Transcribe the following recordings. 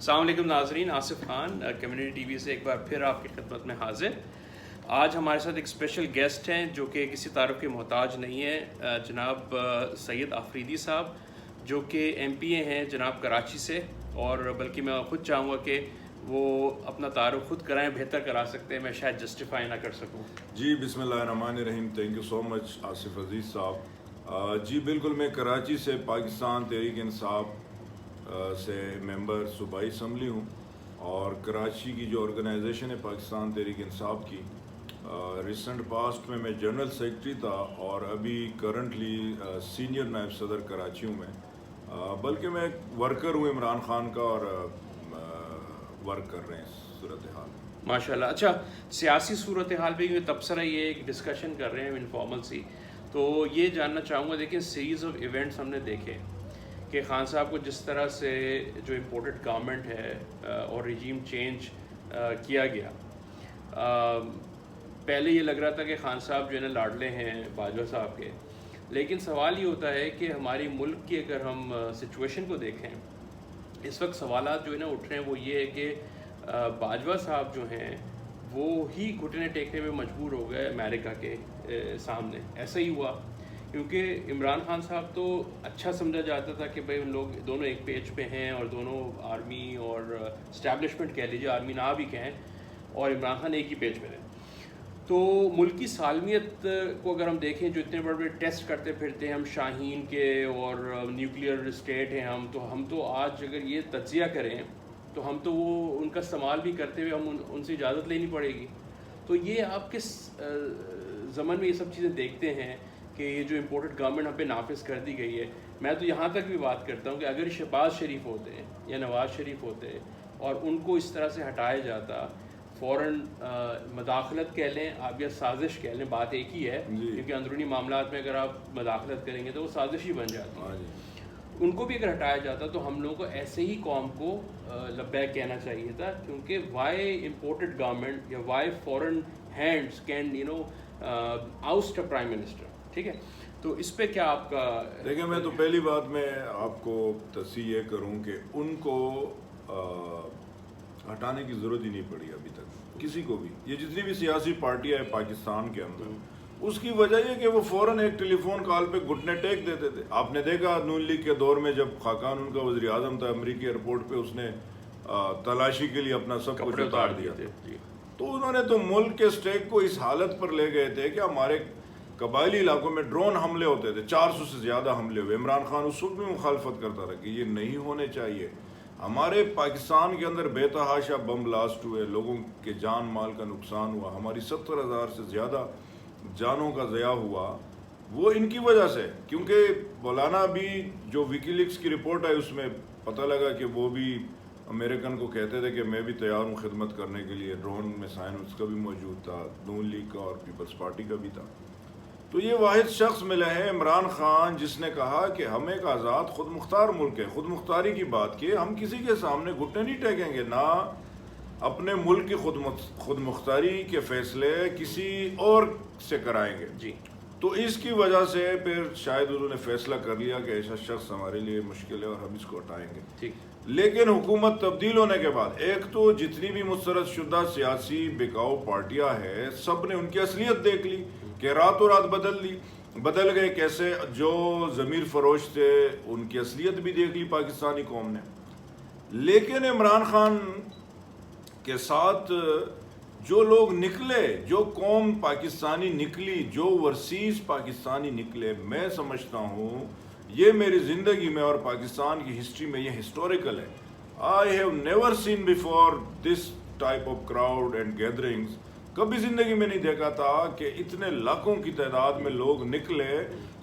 السلام علیکم ناظرین، Asif Khan community T V سے ایک بار پھر آپ کی خدمت میں حاضر۔ آج ہمارے ساتھ ایک اسپیشل گیسٹ ہیں جو کہ کسی تعارف کے محتاج نہیں ہے، جناب سید آفریدی صاحب، جو کہ ایم پی اے ہیں جناب کراچی سے، اور بلکہ میں خود چاہوں گا کہ وہ اپنا تعارف خود کرائیں، بہتر کرا سکتے ہیں، میں شاید جسٹیفائی نہ کر سکوں۔ جی بسم اللہ الرحمن الرحیم، تھینک یو سو مچ آصف عزیز صاحب۔ جی بالکل، میں کراچی سے پاکستان تحریک انصاف سے ممبر صوبائی اسمبلی ہوں، اور کراچی کی جو آرگنائزیشن ہے پاکستان تحریک انصاف کی، ریسنٹ پاسٹ میں جنرل سیکرٹری تھا، اور ابھی کرنٹلی سینئر نائب صدر کراچی ہوں میں، بلکہ میں ورکر ہوں عمران خان کا، اور ورک کر رہے ہیں صورتحال ماشاء اللہ۔ اچھا، سیاسی صورتحال پہ تبصرہ یہ ایک ڈسکشن کر رہے ہیں انفارمل سی، تو یہ جاننا چاہوں گا، دیکھیں سیریز آف ایونٹس ہم نے دیکھے کہ خان صاحب کو جس طرح سے جو امپورٹڈ گورنمنٹ ہے اور رجیم چینج کیا گیا، پہلے یہ لگ رہا تھا کہ خان صاحب جو ہے نا لاڈلے ہیں باجوہ صاحب کے، لیکن سوال یہ ہوتا ہے کہ ہماری ملک کی اگر ہم سچویشن کو دیکھیں، اس وقت سوالات جو ہے نا اٹھ رہے ہیں وہ یہ ہے کہ باجوہ صاحب جو ہیں وہ ہی گھٹنے ٹیکنے میں مجبور ہو گئے امریکہ کے سامنے۔ ایسا ہی ہوا کیونکہ عمران خان صاحب تو اچھا سمجھا جاتا تھا کہ بھائی ان لوگ دونوں ایک پیج پہ ہیں، اور دونوں آرمی اور اسٹیبلشمنٹ کہہ لیجیے، آرمی نہ بھی کہیں، اور عمران خان ایک ہی پیج پہ رہے۔ تو ملک کی سالمیت کو اگر ہم دیکھیں، جو اتنے بڑے بڑے ٹیسٹ کرتے پھرتے ہیں ہم شاہین کے، اور نیوکلیئر اسٹیٹ ہیں ہم تو آج اگر یہ تجزیہ کریں تو ہم تو وہ ان کا استعمال بھی کرتے ہوئے ہم ان سے اجازت لینی پڑے گی۔ تو یہ آپ کس زمن میں یہ سب چیزیں دیکھتے ہیں کہ یہ جو امپورٹڈ گورنمنٹ ہم پہ نافذ کر دی گئی ہے؟ میں تو یہاں تک بھی بات کرتا ہوں کہ اگر شہباز شریف ہوتے ہیں یا نواز شریف ہوتے اور ان کو اس طرح سے ہٹایا جاتا، فوراً مداخلت کہہ لیں آپ یا سازش کہہ لیں، بات ایک ہی ہے، کیونکہ اندرونی معاملات میں اگر آپ مداخلت کریں گے تو وہ سازش ہی بن جاتی ہے، ان کو بھی اگر ہٹایا جاتا تو ہم لوگوں کو ایسے ہی قوم کو لبیک کہنا چاہیے تھا، کیونکہ وائی امپورٹڈ گورنمنٹ یا why foreign hands can oust a prime minister, ٹھیک ہے؟ تو اس پہ کیا آپ کا؟ دیکھیں، میں تو پہلی بات میں آپ کو تصحیح یہ کروں کہ ان کو ہٹانے کی ضرورت ہی نہیں پڑی ابھی تک کسی کو بھی۔ یہ جتنی بھی سیاسی پارٹیاں ہیں پاکستان کے اندر، اس کی وجہ یہ کہ وہ فوراً ایک ٹیلی فون کال پہ گھٹنے ٹیک دیتے تھے۔ آپ نے دیکھا نون لیگ کے دور میں جب خاقان ان کا وزیر اعظم تھا، امریکی ایئرپورٹ پہ اس نے تلاشی کے لیے اپنا سب کچھ اتار دیا تھا۔ تو انہوں نے تو ملک کے اسٹیک کو اس حالت پر لے گئے تھے کہ ہمارے قبائلی علاقوں میں ڈرون حملے ہوتے تھے، 400 سے زیادہ حملے ہوئے۔ عمران خان اس وقت بھی مخالفت کرتا رہا کہ یہ نہیں ہونے چاہیے۔ ہمارے پاکستان کے اندر بے تحاشا بم بلاسٹ ہوئے، لوگوں کے جان مال کا نقصان ہوا، ہماری 70,000 سے زیادہ جانوں کا ضیاع ہوا، وہ ان کی وجہ سے۔ کیونکہ مولانا بھی جو ویکی لیکس کی رپورٹ آئی، اس میں پتہ لگا کہ وہ بھی امریکن کو کہتے تھے کہ میں بھی تیار ہوں خدمت کرنے کے لیے، ڈرون میں سائن اس کا بھی موجود تھا، نون لیگ کا اور پیپلز پارٹی کا بھی تھا۔ تو یہ واحد شخص ملا ہے عمران خان جس نے کہا کہ ہم ایک آزاد خود مختار ملک ہے، خود مختاری کی بات کی، ہم کسی کے سامنے گھٹنے نہیں ٹیکیں گے، نہ اپنے ملک کی خود مختاری کے فیصلے کسی اور سے کرائیں گے۔ جی، تو اس کی وجہ سے پھر شاید انہوں نے فیصلہ کر لیا کہ ایسا شخص ہمارے لیے مشکل ہے اور ہم اس کو ہٹائیں گے۔ ٹھیک۔ لیکن حکومت تبدیل ہونے کے بعد ایک تو جتنی بھی مسترد شدہ سیاسی بکاؤ پارٹیاں ہیں، سب نے ان کی اصلیت دیکھ لی کہ راتوں رات بدل گئے کیسے۔ جو ضمیر فروش تھے ان کی اصلیت بھی دیکھ لی پاکستانی قوم نے۔ لیکن عمران خان کے ساتھ جو لوگ نکلے، جو قوم پاکستانی نکلی، جو ورسیز پاکستانی نکلے، میں سمجھتا ہوں یہ میری زندگی میں اور پاکستان کی ہسٹری میں یہ ہسٹوریکل ہے۔ I have never seen before this type of crowd and gatherings۔ کبھی زندگی میں نہیں دیکھا تھا کہ اتنے لاکھوں کی تعداد میں لوگ نکلے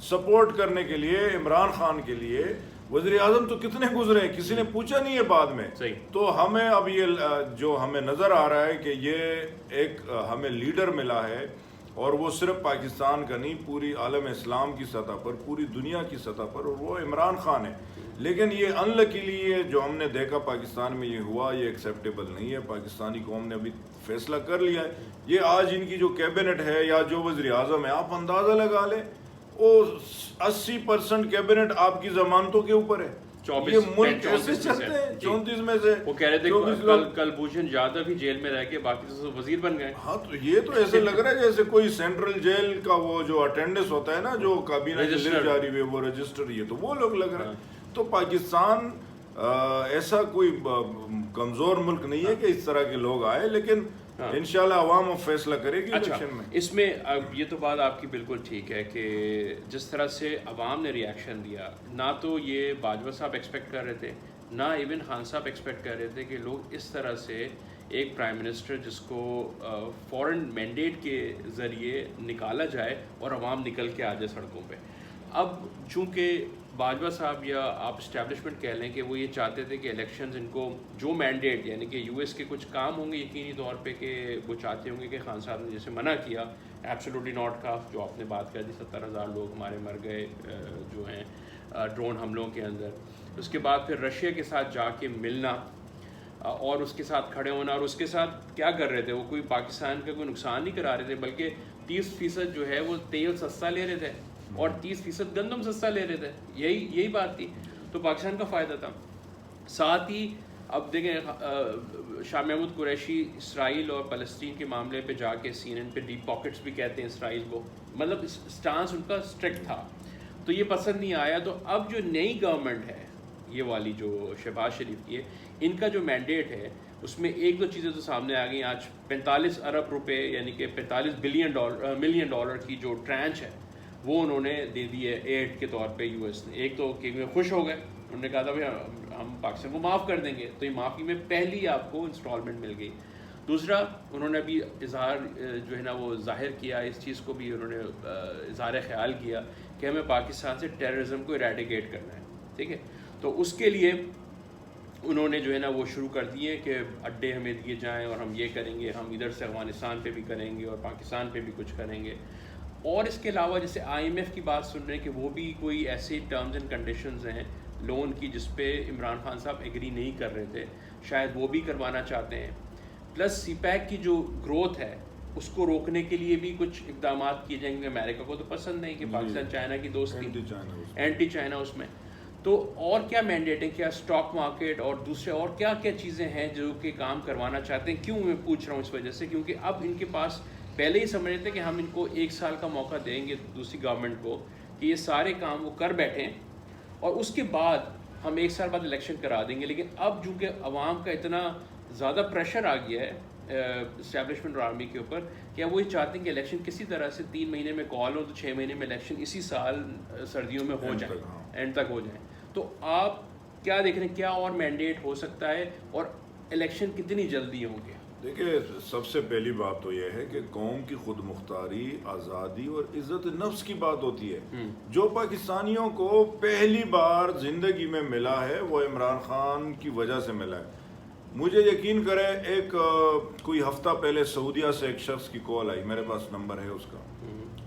سپورٹ کرنے کے لیے عمران خان کے لیے۔ وزیر اعظم تو کتنے گزرے، کسی نے پوچھا نہیں ہے بعد میں۔ تو ہمیں اب یہ جو ہمیں نظر آ رہا ہے کہ یہ ایک ہمیں لیڈر ملا ہے، اور وہ صرف پاکستان کا نہیں، پوری عالم اسلام کی سطح پر، پوری دنیا کی سطح پر، اور وہ عمران خان ہے۔ لیکن یہ انلکیلی جو ہم نے دیکھا پاکستان میں یہ ہوا، یہ ایکسیپٹیبل نہیں ہے۔ پاکستانی قوم نے ابھی فیصلہ کر لیا ہے۔ یہ آج ان کی جو کیبنٹ ہے یا جو وزیر اعظم ہے، آپ اندازہ لگا لیں وہ 80% کیبنٹ آپ کی ضمانتوں کے اوپر ہے، یہ ملک ایسے چلتے ہیں 34 میں سے وہ کہہ رہے تھے کلبھوشن جادو بھی جیل میں رہ کے باقی تو وزیر بن گئے. ہاں تو یہ تو ایسے لگ رہا ہے جیسے کوئی سینٹرل جیل کا وہ جو اٹینڈنس ہوتا ہے نا جو کابینہ کی لسٹ جاری ہوئی وہ رجسٹر, یہ تو وہ لوگ لگ رہے ہیں. تو پاکستان ایسا کوئی کمزور ملک نہیں ہے کہ اس طرح کے لوگ آئے, لیکن انشاءاللہ عوام اب فیصلہ کرے گی الیکشن میں. اس میں اب یہ تو بات آپ کی بالکل ٹھیک ہے کہ جس طرح سے عوام نے ریاکشن دیا, نہ تو یہ باجوہ صاحب ایکسپیکٹ کر رہے تھے, نہ ایون خان صاحب ایکسپیکٹ کر رہے تھے کہ لوگ اس طرح سے ایک پرائم منسٹر جس کو فورن مینڈیٹ کے ذریعے نکالا جائے اور عوام نکل کے آ جائے سڑکوں پہ. اب چونکہ باجوہ صاحب یا آپ اسٹیبلشمنٹ کہہ لیں کہ وہ یہ چاہتے تھے کہ الیکشنز ان کو جو مینڈیٹ یعنی کہ یو ایس کے کچھ کام ہوں گے یقینی طور پہ کہ وہ چاہتے ہوں گے کہ خان صاحب نے جیسے منع کیا ایبسولوٹلی ناٹ کا جو آپ نے بات کر دی 70,000 لوگ ہمارے مر گئے جو ہیں ڈرون حملوں کے اندر. اس کے بعد پھر رشیا کے ساتھ جا کے ملنا اور اس کے ساتھ کھڑے ہونا, اور اس کے ساتھ کیا کر رہے تھے, وہ کوئی پاکستان کا کوئی نقصان نہیں کرا رہے تھے بلکہ 30% جو ہے وہ تیل سستا لے رہے تھے اور 30% گندم سستا لے رہے تھے. یہی بات تھی, تو پاکستان کا فائدہ تھا. ساتھ ہی اب دیکھیں شاہ محمود قریشی اسرائیل اور فلسطین کے معاملے پہ جا کے CNN پہ ڈیپ پاکٹس بھی کہتے ہیں اسرائیل کو, مطلب سٹانس ان کا اسٹرکٹ تھا, تو یہ پسند نہیں آیا. تو اب جو نئی گورنمنٹ ہے یہ والی جو شہباز شریف کی ہے, ان کا جو مینڈیٹ ہے اس میں ایک دو چیزیں تو سامنے آ گئی. آج 45 ارب روپے یعنی کہ 45 ملین ڈالر کی جو ٹرانچ ہے وہ انہوں نے دے دی ہے ایڈ کے طور پہ یو ایس نے. ایک تو کہ خوش ہو گئے, انہوں نے کہا تھا بھائی ہم پاکستان کو معاف کر دیں گے, تو یہ معافی میں پہلی آپ کو انسٹالمنٹ مل گئی. دوسرا انہوں نے ابھی اظہار جو ہے نا وہ ظاہر کیا, اس چیز کو بھی انہوں نے اظہار خیال کیا کہ ہمیں پاکستان سے ٹیررزم کو ایریڈیکیٹ کرنا ہے. ٹھیک ہے, تو اس کے لیے انہوں نے جو ہے نا وہ شروع کر دیے کہ اڈے ہمیں دیے جائیں اور ہم یہ کریں گے, ہم ادھر سے افغانستان پہ بھی کریں گے اور پاکستان پہ بھی کچھ کریں گے. اور اس کے علاوہ جیسے IMF کی بات سن رہے ہیں کہ وہ بھی کوئی ایسی ٹرمز اینڈ کنڈیشنز ہیں لون کی جس پہ عمران خان صاحب ایگری نہیں کر رہے تھے, شاید وہ بھی کروانا چاہتے ہیں. پلس CPEC کی جو گروتھ ہے اس کو روکنے کے لیے بھی کچھ اقدامات کیے جائیں گے. امریکہ کو تو پسند نہیں کہ پاکستان چائنا کی دوستی, اینٹی چائنا اس میں. تو اور کیا مینڈیٹ ہیں, کیا اسٹاک مارکیٹ اور دوسرے اور کیا کیا چیزیں ہیں جو کہ کام کروانا چاہتے ہیں. کیوں میں پوچھ رہا ہوں اس وجہ سے کیونکہ اب ان کے پاس پہلے ہی سمجھ رہے تھے کہ ہم ان کو 1 سال کا موقع دیں گے دوسری گورنمنٹ کو کہ یہ سارے کام وہ کر بیٹھیں اور اس کے بعد ہم 1 سال بعد الیکشن کرا دیں گے. لیکن اب چونکہ عوام کا اتنا زیادہ پریشر آ گیا ہے اسٹیبلشمنٹ اور آرمی کے اوپر کہ وہ یہ چاہتے ہیں کہ الیکشن کسی طرح سے 3 مہینے میں کال ہو تو 6 مہینے میں الیکشن اسی سال سردیوں میں ہو جائیں, اینڈ تک ہو جائیں. تو آپ کیا دیکھ رہے ہیں, کیا اور مینڈیٹ ہو سکتا ہے اور الیکشن کتنی جلدی ہوں گے؟ دیکھیں سب سے پہلی بات تو یہ ہے کہ قوم کی خود مختاری, آزادی اور عزت نفس کی بات ہوتی ہے. جو پاکستانیوں کو پہلی بار زندگی میں ملا ہے وہ عمران خان کی وجہ سے ملا ہے. مجھے یقین کرے ایک کوئی ہفتہ پہلے سعودیہ سے ایک شخص کی کال آئی, میرے پاس نمبر ہے اس کا.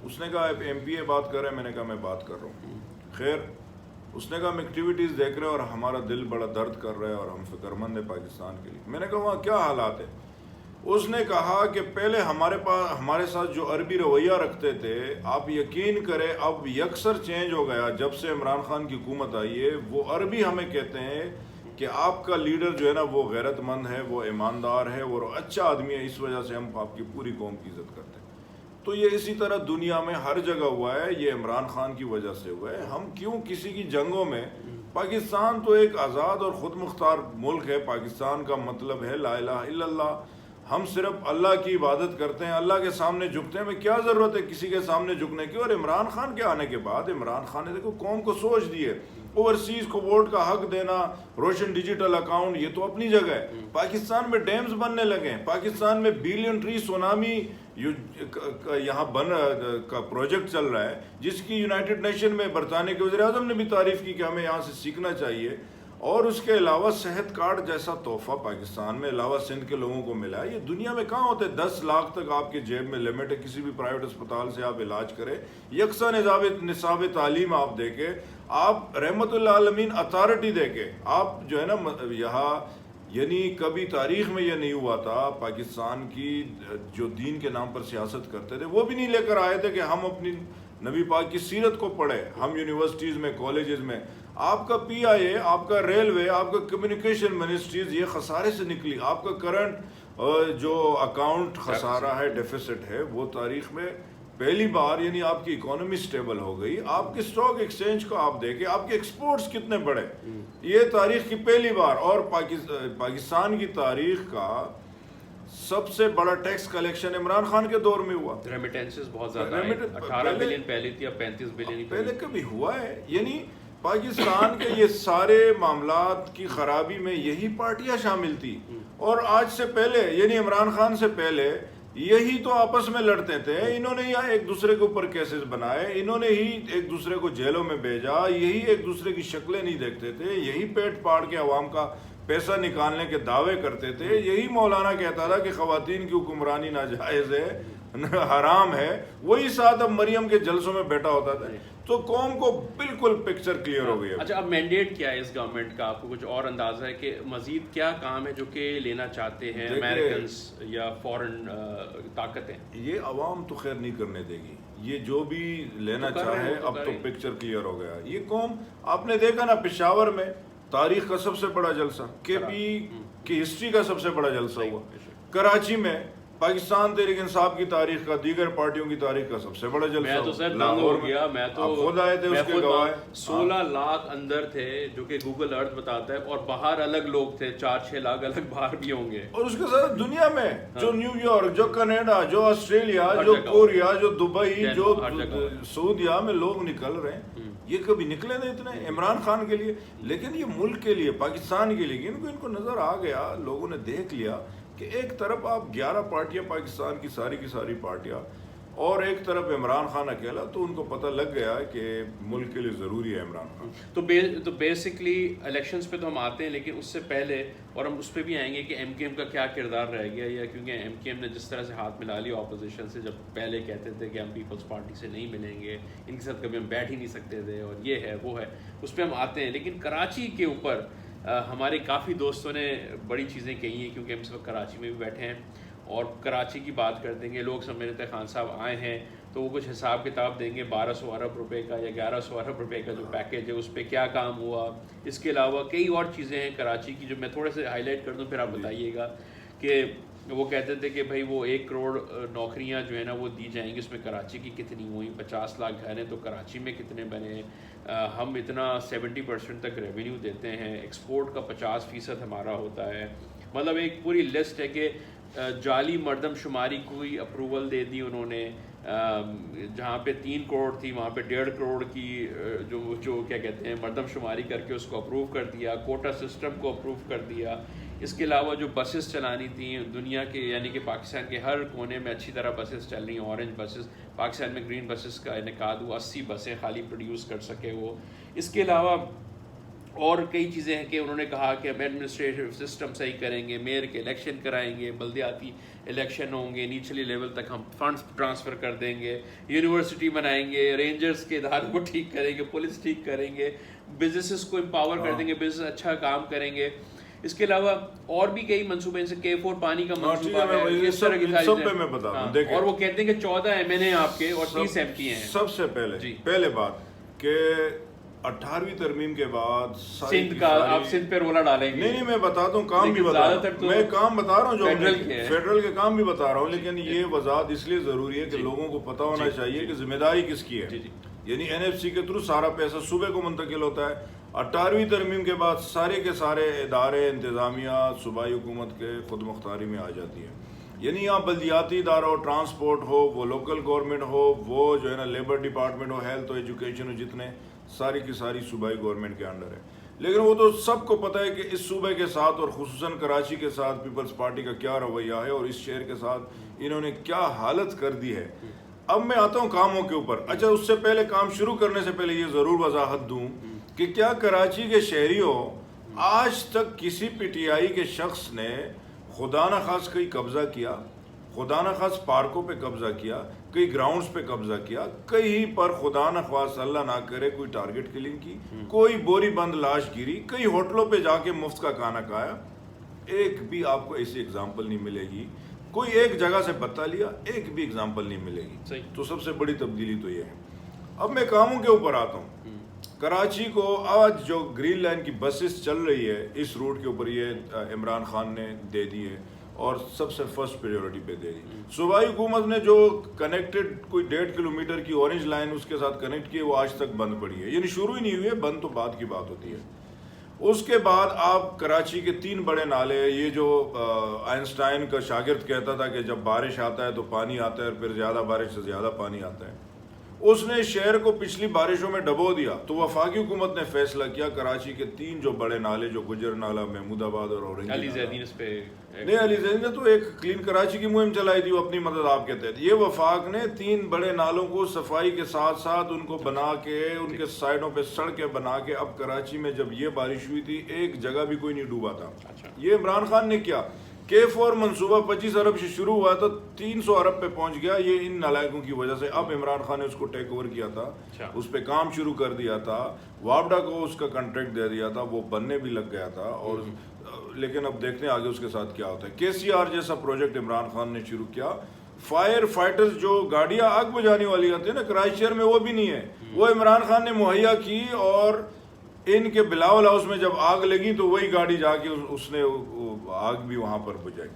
اس نے کہا MPA بات کر رہے ہیں, میں نے کہا میں بات کر رہا ہوں. خیر اس نے کہا ہم ایکٹیویٹیز دیکھ رہے ہیں اور ہمارا دل بڑا درد کر رہا ہے اور ہم فکر مند ہیں پاکستان کے لیے. میں نے کہا وہاں کیا حالات ہیں؟ اس نے کہا کہ پہلے ہمارے ساتھ جو عربی رویہ رکھتے تھے آپ یقین کریں اب یکسر چینج ہو گیا. جب سے عمران خان کی حکومت آئی ہے وہ عربی ہمیں کہتے ہیں کہ آپ کا لیڈر جو ہے نا وہ غیرت مند ہے, وہ ایماندار ہے, وہ اچھا آدمی ہے, اس وجہ سے ہم آپ کی پوری قوم کی عزت کرتے ہیں. تو یہ اسی طرح دنیا میں ہر جگہ ہوا ہے, یہ عمران خان کی وجہ سے ہوا ہے. ہم کیوں کسی کی جنگوں میں, پاکستان تو ایک آزاد اور خود مختار ملک ہے. پاکستان کا مطلب ہے لا الہ الا اللہ. ہم صرف اللہ کی عبادت کرتے ہیں, اللہ کے سامنے جھکتے ہیں. میں کیا ضرورت ہے کسی کے سامنے جھکنے کی؟ اور عمران خان کے آنے کے بعد عمران خان نے دیکھو قوم کو سوچ دیے, اوورسیز کو ووٹ کا حق دینا, روشن ڈیجیٹل اکاؤنٹ, یہ تو اپنی جگہ ہے. پاکستان میں ڈیمز بننے لگے ہیں, پاکستان میں بلین ٹری سونامی یہاں کا پروجیکٹ چل رہا ہے جس کی یونائٹڈ نیشن میں برطانیہ کے وزیر اعظم نے بھی تعریف کی کہ ہمیں یہاں سے سیکھنا چاہیے. اور اس کے علاوہ صحت کارڈ جیسا تحفہ پاکستان میں علاوہ سندھ کے لوگوں کو ملا ہے. یہ دنیا میں کہاں ہوتے؟ 10 لاکھ تک آپ کے جیب میں لمٹ ہے, کسی بھی پرائیویٹ اسپتال سے آپ علاج کریں, یکساں نصاب تعلیم آپ دے کے, آپ رحمت اللہ عالمین اتھارٹی دے کے, آپ جو ہے نا یہاں یعنی کبھی تاریخ میں یہ نہیں ہوا تھا. پاکستان کی جو دین کے نام پر سیاست کرتے تھے وہ بھی نہیں لے کر آئے تھے کہ ہم اپنی نبی پاک کی سیرت کو پڑھے. ہم یونیورسٹیز میں, کالجز میں آپ کا پی آئی اے، آپ کا ریلوے، آپ کا کمیونیکیشن منسٹریز یہ خسارے سے نکلی. آپ کا کرنٹ جو اکاؤنٹ خسارہ ہے، ڈیفیسٹ ہے، وہ تاریخ میں پہلی بار، یعنی آپ کی اکانومی سٹیبل ہو گئی. آپ کے اسٹاک ایکسچینج کو آپ دیکھیں، آپ کے ایکسپورٹس کتنے بڑے، یہ تاریخ کی پہلی بار. اور پاکستان کی تاریخ کا سب سے بڑا ٹیکس کلیکشن عمران خان کے دور میں ہوا. ریمیٹنسز بہت زیادہ ہیں، 18 بلین پہلے تھی، اب 35 بلین پہلے کبھی ہوا ہے. یعنی پاکستان کے یہ سارے معاملات کی خرابی میں یہی پارٹیاں شامل تھی. اور آج سے پہلے، یعنی عمران خان سے پہلے یہی تو آپس میں لڑتے تھے. انہوں نے یہاں ایک دوسرے کے اوپر کیسز بنائے، انہوں نے ہی ایک دوسرے کو جیلوں میں بھیجا، یہی ایک دوسرے کی شکلیں نہیں دیکھتے تھے، یہی پیٹ پاڑ کے عوام کا پیسہ نکالنے کے دعوے کرتے تھے. یہی مولانا کہتا تھا کہ خواتین کی حکمرانی ناجائز ہے، حرام ہے. وہی ساتھ اب مریم کے جلسوں میں بیٹھا ہوتا تھا. تو قوم کو بالکل پکچر کلیئر ہو گئی. اچھا، اب مینڈیٹ کیا ہے اس گورنمنٹ کا؟ آپ کو کچھ اور اندازہ ہے کہ مزید کیا کام ہے جو کہ لینا چاہتے ہیں امریکنز یا فورن طاقتیں؟ یہ عوام تو خیر نہیں کرنے دے گی. یہ جو بھی لینا چاہے اب تو پکچر کلیئر ہو گیا. یہ قوم، آپ نے دیکھا نا پشاور میں تاریخ کا سب سے بڑا جلسہ، کے پی کی ہسٹری کا سب سے بڑا جلسہ ہوا. کراچی میں پاکستان تحریک انصاف کی تاریخ کا، دیگر پارٹیوں کی تاریخ کا سب سے بڑا جلسہ. میں تو سر تنگ ہو گیا. میں تو خود آئے تھے، اس کے گواہ 16 لاکھ اندر تھے جو کہ گوگل ارتھ بتاتا ہے، اور باہر الگ لوگ تھے، 4-6 لاکھ الگ باہر بھی ہوں گے. اور اس کے ساتھ دنیا میں جو نیو یارک، جو کینیڈا، جو آسٹریلیا، جو کوریا، جو دبئی، جو سعودیہ میں لوگ نکل رہے ہیں. یہ کبھی نکلے نہیں اتنے عمران خان کے لیے، لیکن یہ ملک کے لیے، پاکستان کے لیے. ان کو نظر آ گیا، لوگوں نے دیکھ لیا کہ ایک طرف آپ 11 پارٹیاں پاکستان کی ساری پارٹیاں، اور ایک طرف عمران خان اکیلا. تو ان کو پتہ لگ گیا کہ ملک کے لیے ضروری ہے عمران خان. تو بیسکلی الیکشنز پہ تو ہم آتے ہیں، لیکن اس سے پہلے، اور ہم اس پہ بھی آئیں گے کہ ایم کیو ایم کا کیا کردار رہ گیا. یا کیونکہ ایم کیو ایم نے جس طرح سے ہاتھ ملا لیا اپوزیشن سے، جب پہلے کہتے تھے کہ ہم پیپلز پارٹی سے نہیں ملیں گے، ان کے ساتھ کبھی ہم بیٹھ ہی نہیں سکتے تھے، اور یہ ہے وہ ہے، اس پہ ہم آتے ہیں. لیکن کراچی کے اوپر ہمارے کافی دوستوں نے بڑی چیزیں کہی ہیں، کیونکہ ہم اس وقت کراچی میں بھی بیٹھے ہیں اور کراچی کی بات کرتے ہیں. لوگ سمجھتے ہیں خان صاحب آئے ہیں تو وہ کچھ حساب کتاب دیں گے، 1200 ارب روپے کا یا 1100 ارب روپے کا جو پیکیج ہے اس پہ کیا کام ہوا. اس کے علاوہ کئی اور چیزیں ہیں کراچی کی جو میں تھوڑے سے ہائی لائٹ کر دوں، پھر آپ بتائیے گا. کہ وہ کہتے تھے کہ بھائی وہ 1 کروڑ نوکریاں جو ہیں نا وہ دی جائیں گی، اس میں کراچی کی کتنی ہوئی، 50 لاکھ گھر ہیں تو کراچی میں کتنے بنے. ہم اتنا 70% تک ریونیو دیتے ہیں، ایکسپورٹ کا 50% ہمارا ہوتا ہے. مطلب ایک پوری لسٹ ہے کہ جعلی مردم شماری کوئی اپروول دے دی انہوں نے. جہاں پہ 3 کروڑ تھی وہاں پہ 1.5 کروڑ کی جو کیا کہتے ہیں مردم شماری کر کے اس کو اپروو کر دیا. کوٹا سسٹم کو اپروو کر دیا. اس کے علاوہ جو بسز چلانی تھیں دنیا کے، یعنی کہ پاکستان کے ہر کونے میں اچھی طرح بسز چل رہی ہیں. اورنج بسز، پاکستان میں گرین بسز کا انعقاد ہوا، 80 بسیں خالی پروڈیوس کر سکے وہ. اس کے علاوہ اور کئی چیزیں ہیں کہ انہوں نے کہا کہ ہم ایڈمنسٹریٹو سسٹم صحیح کریں گے، میئر کے الیکشن کرائیں گے، بلدیاتی الیکشن ہوں گے، نیچلی لیول تک ہم فنڈز ٹرانسفر کر دیں گے، یونیورسٹی بنائیں گے، رینجرز کے اداروں کو ٹھیک کریں گے، پولیس ٹھیک کریں گے، بزنسز کو امپاور کر دیں گے، بزنس اچھا کام کریں گے. اس کے علاوہ اور بھی کئی منصوبے ہیں، جیسے K4 پانی کا منصوبہ ہے، اس طرح کی ساری. اور وہ کہتے ہیں کہ 14 MNA آپ کے اور 30 MP ہیں. سب سے پہلے بات کہ 18ویں ترمیم کے بعد سندھ کا، آپ سندھ پہ رولا ڈالیں گے. نہیں میں بتاتا ہوں، کام بھی بتا رہا ہوں، میں کام بتا رہا ہوں جو فیڈرل کے کام بھی بتا رہا ہوں. لیکن یہ وضاحت اس لیے ضروری ہے کہ لوگوں کو پتہ ہونا چاہیے کہ ذمہ داری کس کی ہے. یعنی NFC کے تھرو سارا پیسہ صوبے کو منتقل ہوتا ہے. 18ویں ترمیم کے بعد سارے کے سارے ادارے، انتظامیہ صوبائی حکومت کے خود مختاری میں آ جاتی ہے. یعنی یہاں بلدیاتی ادارہ ہو، ٹرانسپورٹ ہو، وہ لوکل گورنمنٹ ہو، وہ جو ہے نا لیبر ڈپارٹمنٹ ہو، ہیلتھ ہو، ایجوکیشن ہو، جتنے ساری کی ساری صوبائی گورنمنٹ کے انڈر ہے. لیکن وہ تو سب کو پتہ ہے کہ اس صوبے کے ساتھ اور خصوصاً کراچی کے ساتھ پیپلز پارٹی کا کیا رویہ ہے اور اس شہر کے ساتھ انہوں نے کیا حالت کر دی ہے. اب میں آتا ہوں کاموں کے اوپر. اچھا، اس سے پہلے کام شروع کرنے سے پہلے یہ ضرور وضاحت دوں کہ کیا کراچی کے شہریوں آج تک کسی PTI کے شخص نے خدا نخواست کہیں قبضہ کیا، خدا نخواست پارکوں پہ قبضہ کیا، کئی گراؤنڈز پہ قبضہ کیا، کہیں پر خدا نخواست اللہ نہ کرے کوئی ٹارگٹ کلنگ کی، کوئی بوری بند لاش گری، کئی ہوٹلوں پہ جا کے مفت کا کھانا کھایا؟ ایک بھی آپ کو ایسی اگزامپل نہیں ملے گی. کوئی ایک جگہ سے پتہ لیا، ایک بھی اگزامپل نہیں ملے گی. تو سب سے بڑی تبدیلی تو یہ ہے. اب میں کاموں کے اوپر آتا ہوں. کراچی کو آج جو گرین لائن کی بسز چل رہی ہے اس روٹ کے اوپر یہ عمران خان نے دے دی ہے اور سب سے فرسٹ پریورٹی پہ دے دی. صوبائی حکومت نے جو کنیکٹڈ کوئی 1.5 کلومیٹر کی اورنج لائن اس کے ساتھ کنیکٹ کی ہے وہ آج تک بند پڑی ہے, یعنی شروع ہی نہیں ہوئی ہے, بند تو بعد کی بات ہوتی ہے. اس کے بعد آپ کراچی کے 3 بڑے نالے, یہ جو آئنسٹائن کا شاگرد کہتا تھا کہ جب بارش آتا ہے تو پانی آتا ہے اور پھر زیادہ بارش سے زیادہ پانی آتا ہے, اس نے شہر کو پچھلی بارشوں میں ڈبو دیا. تو وفاقی حکومت نے فیصلہ کیا کراچی کے 3 جو بڑے نالے جو گجر نالہ, محمود آباد اور اورنج, علی زیدی اس پہ نہیں, علی زیدی نے تو ایک کلین کراچی کی مہم چلائی تھی وہ اپنی مدد آپ کے تحت. یہ وفاق نے 3 بڑے نالوں کو صفائی کے ساتھ ساتھ ان کو بنا کے ان کے سائڈوں پہ سڑکیں بنا کے, اب کراچی میں جب یہ بارش ہوئی تھی ایک جگہ بھی کوئی نہیں ڈوبا تھا. یہ عمران خان نے کیا. K4 منصوبہ 25 ارب سے شروع ہوا تھا, 300 ارب پہ پہنچ گیا, یہ ان نالائکوں کی وجہ سے. اب عمران خان نے اس کو ٹیک اوور کیا تھا, اس پہ کام شروع کر دیا تھا, وابڈا کو اس کا کنٹریکٹ دے دیا تھا, وہ بننے بھی لگ گیا تھا. اور لیکن اب دیکھتے ہیں آگے اس کے ساتھ کیا ہوتا ہے. KCR جیسا پروجیکٹ عمران خان نے شروع کیا. فائر فائٹرز جو گاڑیاں آگ بجھانے والی آتی ہیں نا کراچی شہر میں, وہ بھی نہیں ہے, وہ عمران خان نے مہیا کی. اور ان کے بلاول ہاؤس میں جب آگ لگی تو وہی گاڑی جا کے اس نے آگ بھی وہاں پر بجھائی.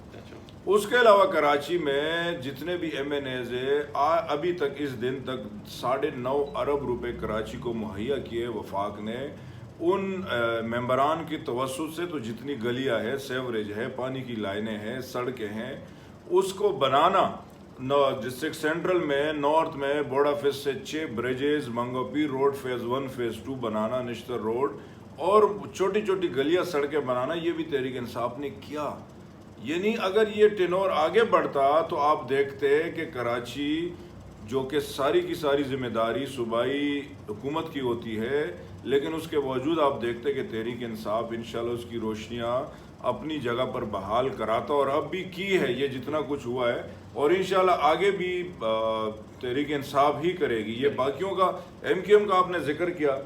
اس کے علاوہ کراچی میں جتنے بھی MNAs ہیں ابھی تک اس دن تک 9.5 ارب روپے کراچی کو مہیا کیے وفاق نے ان ممبران کی توسط سے. تو جتنی گلیاں ہیں, سیوریج ہے, پانی کی لائنیں ہیں, سڑکیں ہیں, اس کو بنانا. ڈسٹرکٹ سینٹرل میں نارتھ میں بورڈ آفس سے 6 بریجز, منگو پیر روڈ فیز 1 فیز 2 بنانا, نشتر روڈ, اور چھوٹی چھوٹی گلیاں سڑکیں بنانا, یہ بھی تحریک انصاف نے کیا. یعنی اگر یہ ٹینور آگے بڑھتا تو آپ دیکھتے کہ کراچی جو کہ ساری کی ساری ذمہ داری صوبائی حکومت کی ہوتی ہے, لیکن اس کے باوجود آپ دیکھتے کہ تحریک انصاف انشاءاللہ اس کی روشنیاں اپنی جگہ پر بحال کراتا, اور اب بھی کی ہے یہ جتنا کچھ ہوا ہے, اور انشاءاللہ آگے بھی تحریک انصاف ہی کرے گی. یہ باقیوں کا MQM کا آپ نے ذکر کیا,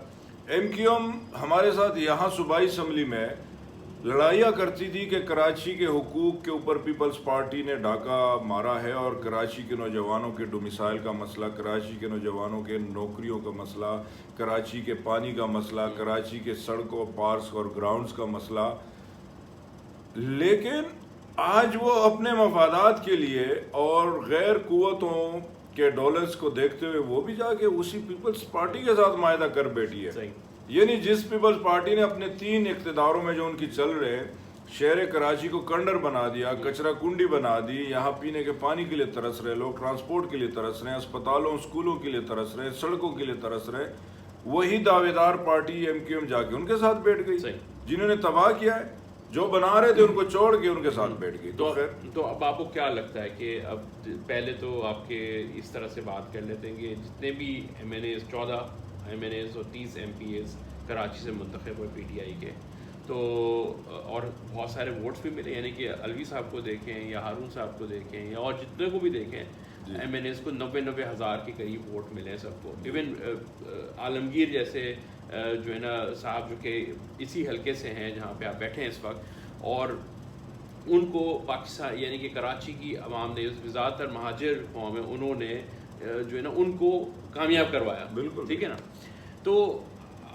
MQM ہمارے ساتھ یہاں صوبائی اسمبلی میں لڑائیاں کرتی تھی کہ کراچی کے حقوق کے اوپر پیپلز پارٹی نے ڈاکہ مارا ہے, اور کراچی کے نوجوانوں کے ڈومیسائل کا مسئلہ, کراچی کے نوجوانوں کے نوکریوں کا مسئلہ, کراچی کے پانی کا مسئلہ, کراچی کے سڑکوں, پارکس اور گراؤنڈز کا مسئلہ. لیکن آج وہ اپنے مفادات کے لیے اور غیر قوتوں کے ڈالرز کو دیکھتے ہوئے وہ بھی جا کے اسی پیپلز پارٹی کے ساتھ معاہدہ کر بیٹھی ہے. یعنی جس پیپلز پارٹی نے اپنے 3 اقتداروں میں جو ان کی چل رہے, شہر کراچی کو کنڈر بنا دیا, کچرا کنڈی بنا دی, یہاں پینے کے پانی کے لیے ترس رہے لوگ, ٹرانسپورٹ کے لیے ترس رہے ہیں, اسپتالوں اسکولوں کے لیے ترس رہے, سڑکوں کے لیے ترس رہے, وہی دعوے دار پارٹی MQM جا کے ان کے ساتھ بیٹھ گئی. جنہوں نے تباہ کیا ہے, جو بنا رہے تھے ان کو چھوڑ کے ان کے ساتھ بیٹھ گئی. تو اب آپ کو کیا لگتا ہے کہ اب پہلے تو آپ کے اس طرح سے بات کر لیتے ہیں کہ جتنے بھی MNAs 14 MNAs اور 30 MPAs کراچی سے منتخب ہوئے PTI کے, تو اور بہت سارے ووٹس بھی ملے, یعنی کہ الوی صاحب کو دیکھیں یا ہارون صاحب کو دیکھیں یا اور جتنے کو بھی دیکھیں, MNAs کو 90 ہزار کے قریب ووٹ ملے ہیں سب کو. ایون عالمگیر جیسے جو ہے نا صاحب جو کہ اسی حلقے سے ہیں جہاں پہ آپ بیٹھے ہیں اس وقت, اور ان کو پاکستان یعنی کہ کراچی کی عوام نے, زیادہ تر مہاجر قوم ہے, انہوں نے جو ہے نا ان کو کامیاب کروایا. بالکل ٹھیک ہے نا. تو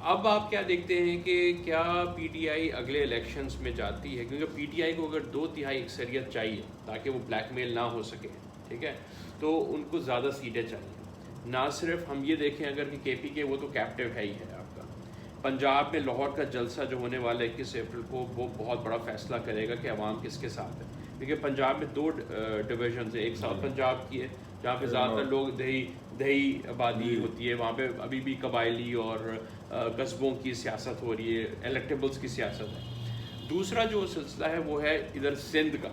اب آپ کیا دیکھتے ہیں کہ کیا PTI اگلے الیکشنز میں جاتی ہے, کیونکہ PTI کو اگر 2/3 اکثریت چاہیے تاکہ وہ بلیک میل نہ ہو سکے, ٹھیک ہے, تو ان کو زیادہ سیٹیں چاہیے. نہ صرف ہم یہ دیکھیں اگر کہ KPK وہ تو کیپٹیو ہے ہی ہے آپ کا. پنجاب میں لاہور کا جلسہ جو ہونے والا ہے 21 اپریل کو, وہ بہت بڑا فیصلہ کرے گا کہ عوام کس کے ساتھ ہے, کیونکہ پنجاب میں 2 ڈویژنز ہیں. ایک ساؤتھ پنجاب کی ہے جہاں پہ زیادہ تر لوگ دیہی آبادی ہوتی ہے, وہاں پہ ابھی بھی قبائلی اور قصبوں کی سیاست ہو رہی ہے, الیکٹیبلز کی سیاست ہے. دوسرا جو سلسلہ ہے وہ ہے ادھر سندھ کا.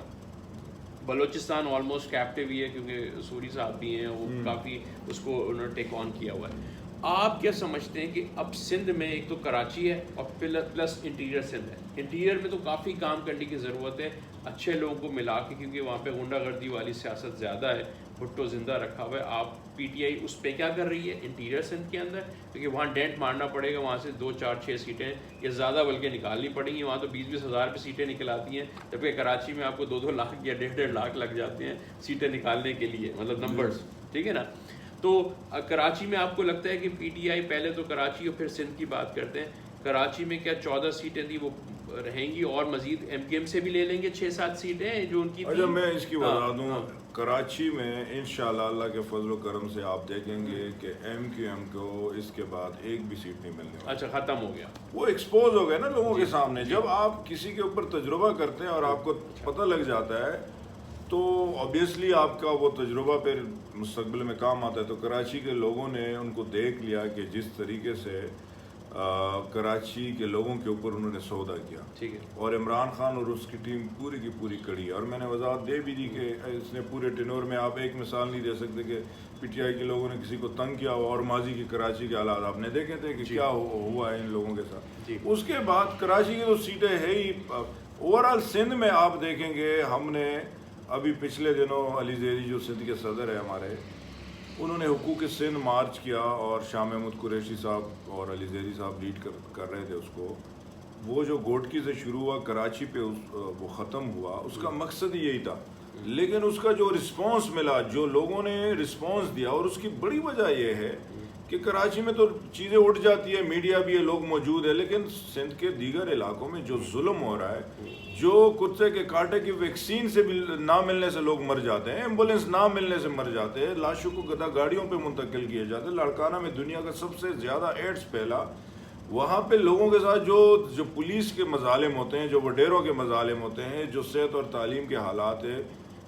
بلوچستان آلموسٹ کیپٹیو ہی ہے کیونکہ سوری صاحب بھی ہیں, وہ کافی اس کو انہوں نے ٹیک آن کیا ہوا ہے. آپ کیا سمجھتے ہیں کہ اب سندھ میں ایک تو کراچی ہے اور پلس انٹیریئر سندھ ہے, انٹیریئر میں تو کافی کام کرنے کی ضرورت ہے اچھے لوگوں کو ملا کے, کیونکہ وہاں پہ غنڈہ گردی والی سیاست زیادہ ہے, بھٹو زندہ رکھا ہوا ہے. آپ PTI اس پہ کیا کر رہی ہے انٹیریئر سندھ کے اندر, کیونکہ وہاں ڈینٹ مارنا پڑے گا, وہاں سے 2 4 6 سیٹیں یا زیادہ بلکہ نکالنی پڑیں گی. وہاں تو 20 ہزار پہ سیٹیں نکل آتی ہیں, جبکہ کراچی میں آپ کو 2 لاکھ یا 1.5 لاکھ لگ جاتے ہیں سیٹیں نکالنے کے لیے, مطلب نمبرز, ٹھیک ہے نا. تو کراچی میں آپ کو لگتا ہے کہ پی ٹی آئی پہلے تو کراچی اور پھر سندھ کی بات کرتے ہیں, کراچی میں کیا 14 سیٹیں تھی وہ رہیں گی اور مزید ایم کیو ایم سے بھی لے لیں گے 6-7 سیٹیں جو ان کی اچھا میں اس کی بتا دوں, کراچی میں انشاءاللہ اللہ کے فضل و کرم سے آپ دیکھیں گے کہ ایم کیو ایم کو اس کے بعد ایک بھی سیٹ نہیں ملنے والی. اچھا ختم ہو گیا, وہ ایکسپوز ہو گئے نا لوگوں کے سامنے. جب آپ کسی کے اوپر تجربہ کرتے ہیں اور آپ کو پتہ لگ جاتا ہے تو obviously آپ کا وہ تجربہ پھر مستقبل میں کام آتا ہے. تو کراچی کے لوگوں نے ان کو دیکھ لیا کہ جس طریقے سے کراچی کے لوگوں کے اوپر انہوں نے سودا کیا, ٹھیک ہے, اور عمران خان اور اس کی ٹیم پوری کی پوری کڑی. اور میں نے وضاحت دے بھی دی کہ اس نے پورے ٹینور میں آپ ایک مثال نہیں دے سکتے کہ پی ٹی آئی کے لوگوں نے کسی کو تنگ کیا ہو, اور ماضی کی کراچی کے حالات آپ نے دیکھے تھے کہ کیا ہوا ہے ان لوگوں کے ساتھ. اس کے بعد کراچی کی تو سیٹیں ہے ہی. اوور آل سندھ میں آپ دیکھیں گے ہم نے ابھی پچھلے دنوں علی زیدی جو سندھ کے صدر ہیں ہمارے, انہوں نے حقوق سندھ مارچ کیا اور شاہ محمود قریشی صاحب اور علی زیدی صاحب لیڈ کر رہے تھے اس کو. وہ جو گوٹکی سے شروع ہوا کراچی پہ وہ ختم ہوا, اس کا مقصد یہی تھا. لیکن اس کا جو رسپانس ملا, جو لوگوں نے رسپانس دیا, اور اس کی بڑی وجہ یہ ہے کہ کراچی میں تو چیزیں اٹھ جاتی ہے, میڈیا بھی ہے, لوگ موجود ہے, لیکن سندھ کے دیگر علاقوں میں جو ظلم ہو رہا ہے, جو کتے کے کانٹے کی ویکسین سے بھی نہ ملنے سے لوگ مر جاتے ہیں, ایمبولینس نہ ملنے سے مر جاتے ہیں, لاشوں کو گدا گاڑیوں پہ منتقل کیے جاتے ہیں. لاڑکانہ میں دنیا کا سب سے زیادہ ایڈس پھیلا, وہاں پہ لوگوں کے ساتھ جو پولیس کے مظالم ہوتے ہیں, جو وڈیروں کے مظالم ہوتے ہیں, جو صحت اور تعلیم کے حالات ہے,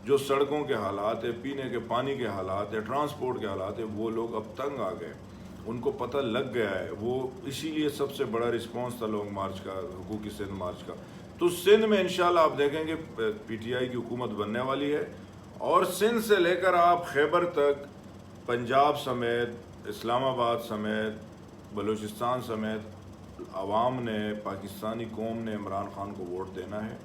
جو سڑکوں کے حالات ہے, پینے کے پانی کے حالات ہے, ٹرانسپورٹ کے حالات ہے, وہ لوگ اب تنگ آ گئے, ان کو پتہ لگ گیا ہے. وہ اسی لیے سب سے بڑا رسپانس تھا لانگ مارچ کا, حقوقی سندھ مارچ کا. تو سندھ میں انشاءاللہ آپ دیکھیں گے پی ٹی آئی کی حکومت بننے والی ہے, اور سندھ سے لے کر آپ خیبر تک, پنجاب سمیت, اسلام آباد سمیت, بلوچستان سمیت, عوام نے, پاکستانی قوم نے عمران خان کو ووٹ دینا ہے,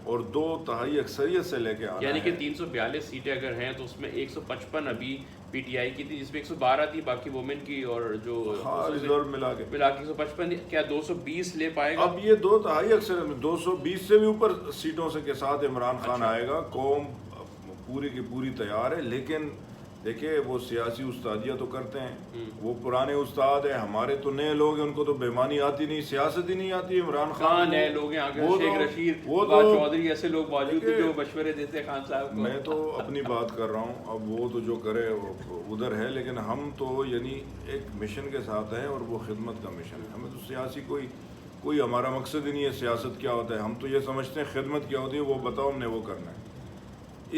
اور 2/3 اکثریت سے لے کے آنا ہے. یعنی کہ 342 سیٹیں اگر ہیں تو اس میں 155 ابھی پی ٹی آئی کی تھی, جس میں 112 تھی باقی وومن کی, اور جو ریزرو ملا کے 155, کیا 220 لے پائے گا؟ اب یہ 2/3 اکثر 220 سے بھی اوپر سیٹوں سے کے ساتھ عمران خان آئے گا. قوم پوری کی پوری تیار ہے, لیکن دیکھیں وہ سیاسی استادیاں تو کرتے ہیں, وہ پرانے استاد ہیں, ہمارے تو نئے لوگ ہیں, ان کو تو بےمانی آتی نہیں, سیاست ہی نہیں آتی. عمران خان نئے لوگ ہیں, شیخ رشید, چودھری, ایسے لوگ موجود تھے جو مشورے دیتے ہیں خان صاحب کو. میں تو اپنی بات کر رہا ہوں, اب وہ تو جو کرے ادھر ہے, لیکن ہم تو یعنی ایک مشن کے ساتھ ہیں, اور وہ خدمت کا مشن ہے. ہمیں تو سیاسی کوئی ہمارا مقصد ہی نہیں ہے سیاست کیا ہوتا ہے, ہم تو یہ سمجھتے ہیں خدمت کیا ہوتی ہے, وہ بتاؤ ہم نے وہ کرنا ہے.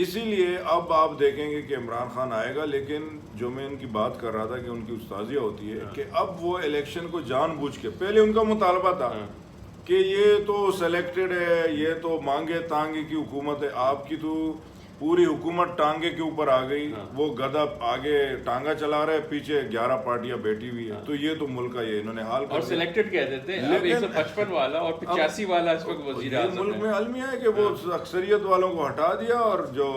اسی لیے اب آپ دیکھیں گے کہ عمران خان آئے گا, لیکن جو میں ان کی بات کر رہا تھا کہ ان کی استاذیہ ہوتی ہے کہ اب وہ الیکشن کو جان بوجھ کے, پہلے ان کا مطالبہ تھا کہ یہ تو سلیکٹڈ ہے, یہ تو مانگے تانگے کی حکومت ہے, آپ کی تو پوری حکومت ٹانگے کے اوپر آ گئی, وہ گدھا آگے ٹانگا چلا رہا ہے, پیچھے 11 پارٹیاں بیٹھی ہوئی ہے, تو یہ تو ملک کا یہ انہوں نے حال کر دیا. اور سلیکٹڈ کہتے تھے, اب 155 والا اور 85 والا اس وقت وزیر اعظم ملک میں المیہ ہے کہ وہ اکثریت والوں کو ہٹا دیا, اور جو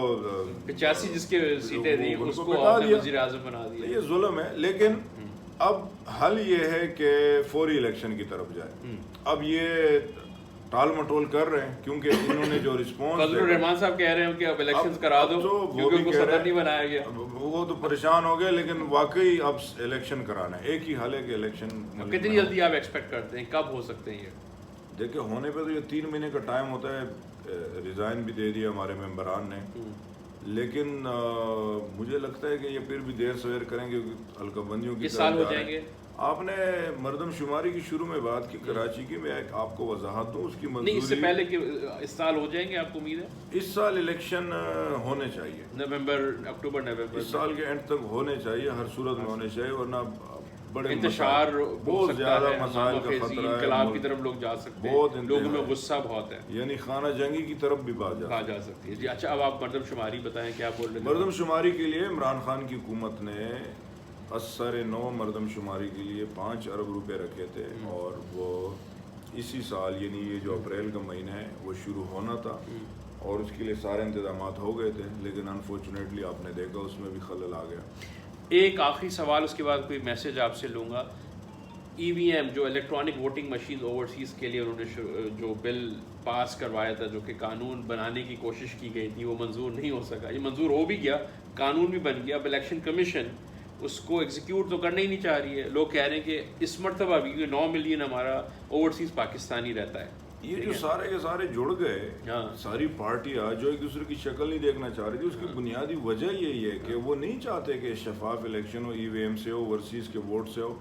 85 جس کے سیٹیں تھیں اس کو وزیر اعظم بنا دیا. یہ ظلم ہے, لیکن اب حل یہ ہے کہ فوری الیکشن کی طرف جائے. اب یہ ٹال مٹول کر رہے ہیں کیونکہ انہوں نے جو رسپانس, فضل الرحمان صاحب کہہ رہے ہیں کہ اب الیکشنز کرا دو کیونکہ ان کو صدر نہیں بنایا گیا. وہ تو پریشان ہو گئے, لیکن واقعی اب الیکشن کرانا ہے, ایک ہی حل ہے کہ الیکشن. کتنی جلدی آپ ایکسپیکٹ کرتے ہیں, کب ہو سکتے ہیں یہ؟ دیکھیں ہونے پہ تو یہ 3 مہینے کا ٹائم ہوتا ہے, ریزائن بھی دے دیا ہمارے ممبران نے, لیکن مجھے لگتا ہے کہ یہ پھر بھی دیر سویر کریں گے, حلقہ بندیوں کی سال ہو جائیں گے. آپ نے مردم شماری کی شروع میں بات کی کراچی کی, میں آپ کو وضاحت دوں اس کی منظوری. نہیں, اس سے پہلے کہ اس سال ہو جائیں گے, آپ کو امید ہے؟ اس سال الیکشن ہونے چاہیے, نومبر, اکتوبر, نومبر, اس سال کے اینڈ تک ہونے چاہیے, ہر صورت میں ہونے چاہیے, ورنہ بڑے انتشار بہت زیادہ مسائل کا خطرہ ہے, انقلاب کی طرف لوگ جا سکتے ہیں, لوگوں میں غصہ بہت ہے, یعنی خانہ جنگی کی طرف بھی بات جا سکتی ہے. جی اچھا, اب آپ مردم شماری بتائیں, کیا بول رہے ہیں؟ مردم شماری کے لیے عمران خان کی حکومت نے اثر 9 مردم شماری کے لیے 5 ارب روپے رکھے تھے, اور وہ اسی سال یعنی یہ جو اپریل کا مہینہ ہے وہ شروع ہونا تھا, اور اس کے لیے سارے انتظامات ہو گئے تھے, لیکن انفارچونیٹلی آپ نے دیکھا اس میں بھی خلل آ گیا. ایک آخری سوال, اس کے بعد کوئی میسج آپ سے لوں گا. ای وی ایم جو الیکٹرانک ووٹنگ مشین اوورسیز کے لیے انہوں نے جو بل پاس کروایا تھا, جو کہ قانون بنانے کی کوشش کی گئی تھی, وہ منظور نہیں ہو سکا. یہ منظور ہو بھی گیا, قانون بھی بن گیا. اب الیکشن کمیشن اس کو ایگزیکیوٹ تو کرنا ہی نہیں چاہ رہی ہے. لوگ کہہ رہے ہیں کہ اس مرتبہ بھی 9 ملین ہمارا اوورسیز پاکستانی رہتا ہے. یہ جو سارے کے سارے جڑ گئے ساری پارٹیاں جو ایک دوسرے کی شکل نہیں دیکھنا چاہ رہی تھی, اس کی بنیادی وجہ یہی ہے کہ وہ نہیں چاہتے کہ شفاف الیکشن ہو, ای وی ایم سے ہو, اوورسیز کے ووٹ سے ہو.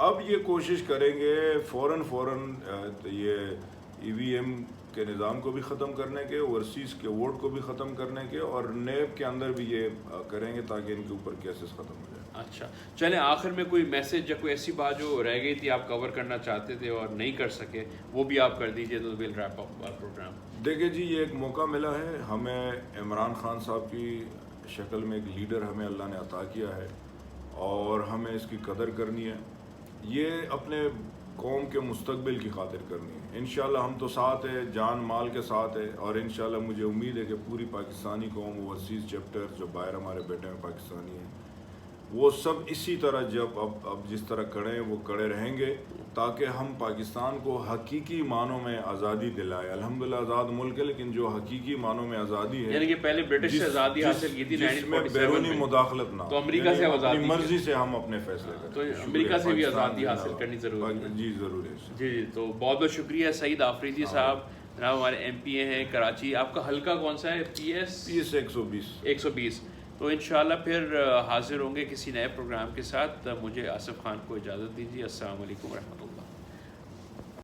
اب یہ کوشش کریں گے فوراً یہ ای وی ایم کے نظام کو بھی ختم کرنے کے, اوورسیز کے ووٹ کو بھی ختم کرنے کے, اور نیب کے اندر بھی یہ کریں گے تاکہ ان کے اوپر کیسز ختم ہو جائے. اچھا چلیں, آخر میں کوئی میسج یا کوئی ایسی بات جو رہ گئی تھی آپ کور کرنا چاہتے تھے اور نہیں کر سکے, وہ بھی آپ کر دیجئے تو ویل ریپ اپ پروگرام. دیکھیں جی, یہ ایک موقع ملا ہے ہمیں, عمران خان صاحب کی شکل میں ایک لیڈر ہمیں اللہ نے عطا کیا ہے اور ہمیں اس کی قدر کرنی ہے. یہ اپنے قوم کے مستقبل کی خاطر کرنی ہے. انشاءاللہ ہم تو ساتھ ہیں, جان مال کے ساتھ ہے, اور انشاءاللہ مجھے امید ہے کہ پوری پاکستانی قوم, اوورسیز چیپٹر جو باہر ہمارے بیٹے ہیں پاکستانی ہیں, وہ سب اسی طرح جب اب جس طرح کڑے ہیں وہ کڑے رہیں گے تاکہ ہم پاکستان کو حقیقی معنوں میں آزادی دلائیں. الحمدللہ آزاد ملک ہے, لیکن جو حقیقی معنوں میں آزادی ہے, یعنی کہ پہلے برٹش سے آزادی حاصل کی تھی جس میں بیرونی مداخلت نہ, تو امریکہ سے اپنی مرضی سے ہم اپنے فیصلے کریں. تو امریکہ سے بھی آزادی حاصل کرنی ضروری ہے. جی ضرور ہے. جی تو بہت بہت شکریہ سعید آفریدی صاحب, جناب ہمارے ایم پی اے ہیں کراچی. آپ کا حلقہ کون سا ہے؟ P S 120. تو انشاءاللہ پھر حاضر ہوں گے کسی نئے پروگرام کے ساتھ. مجھے آصف خان کو اجازت دیجیے. السلام علیکم ورحمۃ اللہ.